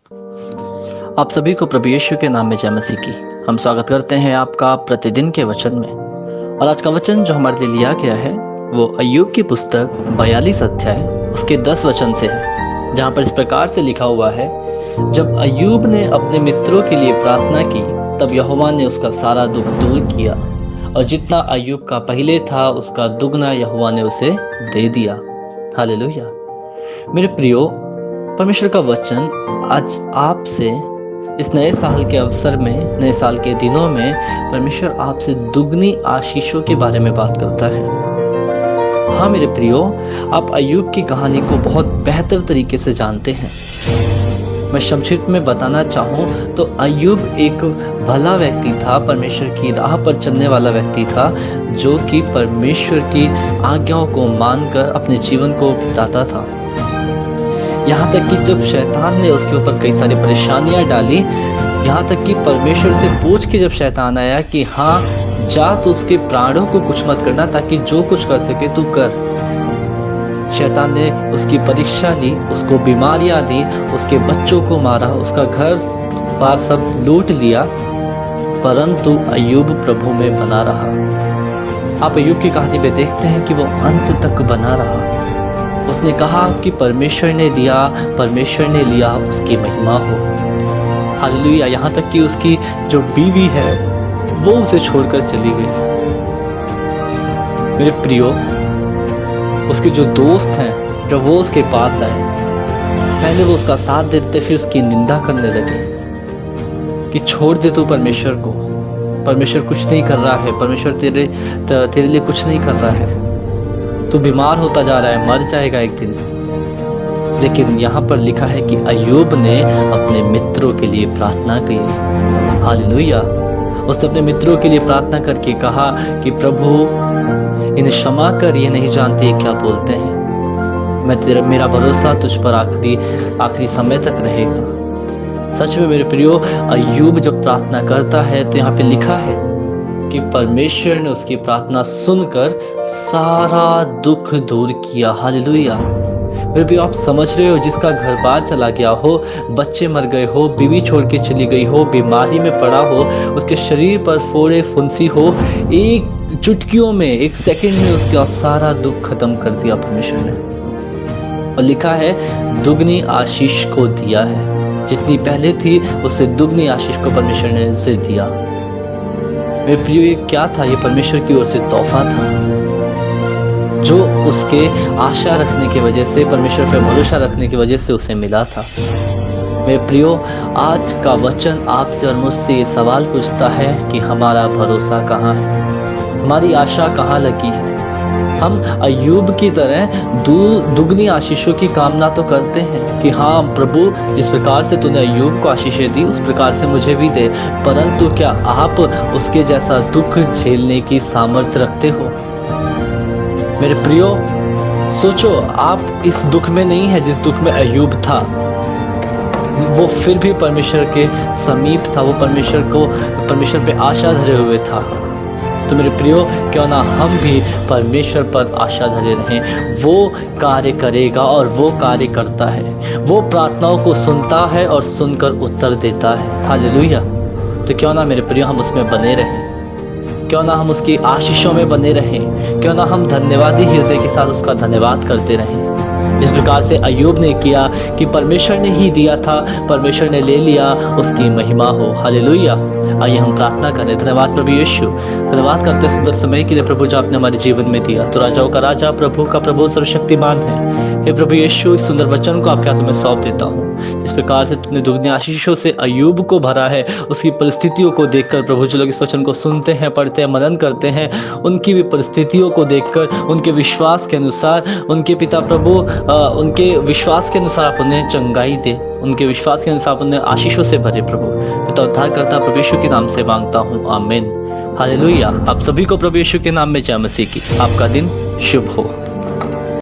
आप सभी को प्रभु यीशु के नाम में जय मसीह की। हम स्वागत करते हैं आपका प्रतिदिन के वचन में। और आज का वचन जो हमारे लिए लिया गया है वो अय्यूब की पुस्तक 42 अध्याय उसके 10 वचन से है, जहाँ पर इस प्रकार से लिखा हुआ है। जब अय्यूब ने अपने मित्रों के लिए प्रार्थना की तब यहोवा ने उसका सारा दुख दूर किया और जितना अय्यूब का पहले था उसका दुगना यहोवा ने उसे दे दिया। हालेलुया। मेरे प्रियो, परमेश्वर का वचन आज आपसे इस नए साल के अवसर में, नए साल के दिनों में परमेश्वर आपसे दुगनी आशीषों के बारे में बात करता है। हाँ मेरे प्रियो, आप अय्यूब की कहानी को बहुत बेहतर तरीके से जानते हैं। मैं संक्षिप्त में बताना चाहूँ तो अय्यूब एक भला व्यक्ति था, परमेश्वर की राह पर चलने वाला व्यक्ति था, जो कि परमेश्वर की आज्ञाओं को मानकर अपने जीवन को बिताता था। यहाँ तक कि जब शैतान ने उसके ऊपर कई सारी परेशानियां डाली, यहाँ तक कि परमेश्वर से पूछ के जब शैतान आया कि हाँ जा तो उसके प्राणों को कुछ मत करना, ताकि जो कुछ कर सके तू कर। शैतान ने उसकी परीक्षा ली, उसको बीमारियां दी, उसके बच्चों को मारा, उसका घर बार सब लूट लिया, परंतु अय्यूब प्रभु में बना रहा। आप अय्यूब की कहानी में देखते हैं कि वो अंत तक बना रहा। उसने कहा कि परमेश्वर ने दिया, परमेश्वर ने लिया, उसकी महिमा हो। हालेलुया। यहाँ तक कि उसकी जो बीवी है वो उसे छोड़कर चली गई। मेरे प्रियो, उसके जो दोस्त हैं जब वो उसके पास आए, पहले वो उसका साथ देते, फिर उसकी निंदा करने लगे कि छोड़ दे तू परमेश्वर को, परमेश्वर कुछ नहीं कर रहा है, परमेश्वर तेरे लिए कुछ नहीं कर रहा है, तू बीमार होता जा रहा है, मर जाएगा एक दिन। लेकिन यहाँ पर लिखा है कि अय्यूब ने अपने मित्रों के लिए प्रार्थना की। हालेलुया। उसने अपने मित्रों के लिए प्रार्थना करके कहा कि प्रभु इन्हें क्षमा कर, ये नहीं जानते क्या बोलते हैं। मेरा भरोसा तुझ पर आखिरी समय तक रहेगा। सच में मेरे प्रियो, अय्यूब जब प्रार्थना करता है तो यहाँ पे लिखा है कि परमेश्वर ने उसकी प्रार्थना सुनकर सारा दुख दूर किया। हालेलुया। फिर भी आप समझ रहे हो, जिसका घर बार चला गया हो, बच्चे मर गए हो, बीवी छोड़ के चली गई हो, बीमारी में पड़ा हो, उसके शरीर पर फोड़े फुंसी हो, एक चुटकियों में, एक सेकंड में उसका सारा दुख खत्म कर दिया परमेश्वर ने। और लिखा है दुगनी आशीष को दिया है, जितनी पहले थी उससे दुगनी आशीष को परमेश्वर ने उसे दिया। मेरे प्रियो, ये क्या था? ये परमेश्वर की ओर से तोहफा था, जो उसके आशा रखने की वजह से, परमेश्वर पर भरोसा रखने की वजह से उसे मिला था। मेरे प्रियो, आज का वचन आपसे और मुझसे ये सवाल पूछता है कि हमारा भरोसा कहाँ है, हमारी आशा कहाँ लगी है। हम अय्यूब की तरह दुगनी आशीषों की कामना तो करते हैं कि हाँ प्रभु, जिस प्रकार से तूने अय्यूब को आशीषें दी उस प्रकार से मुझे भी दे, परंतु क्या आप उसके जैसा दुख झेलने की सामर्थ्य रखते हो? मेरे प्रियो, सोचो, आप इस दुख में नहीं है जिस दुख में अय्यूब था। वो फिर भी परमेश्वर के समीप था, वो परमेश्वर पे आशा धरे हुए था। तो मेरे प्रियो, क्यों ना हम भी परमेश्वर पर आशा धरे रहें। वो कार्य करेगा और वो कार्य करता है। वो प्रार्थनाओं को सुनता है और सुनकर उत्तर देता है। हालेलुया। तो क्यों ना मेरे प्रियो हम उसमें बने रहें, क्यों ना हम उसकी आशीषों में बने रहें, क्यों ना हम धन्यवादी हृदय के साथ उसका धन्यवाद करते रहें। जिस प्रकार से अय्यूब ने किया कि परमेश्वर ने ही दिया था, परमेश्वर ने ले लिया, उसकी महिमा हो। हालेलुया। आइए हम प्रार्थना करें। धन्यवाद प्रभु यीशु, धन्यवाद करते सुंदर समय के लिए प्रभु जो आपने हमारे जीवन में दिया। तो राजाओं का राजा, प्रभु का प्रभु, सर्वशक्तिमान है। हे प्रभु यीशु, इस सुंदर वचन को आपके हाथों में सौंप देता हूँ। जिस प्रकार से तुमने दुगनी आशीषों से अय्यूब को भरा है, उसकी परिस्थितियों को देखकर प्रभु, जो लोग इस वचन को सुनते हैं, पढ़ते हैं, मनन करते हैं, उनकी भी परिस्थितियों को देखकर उनके विश्वास के अनुसार, उनके पिता प्रभु, उनके विश्वास के अनुसार आप उन्हें चंगाई दे, उनके विश्वास के अनुसार उन्हें आशीषों से भरे प्रभु। पिता उद्धार करता प्रभु यीशु के नाम से मांगता हूँ, आमीन। हालेलुया। आप सभी को प्रभु यीशु के नाम में जय मसीह की। आपका दिन शुभ हो।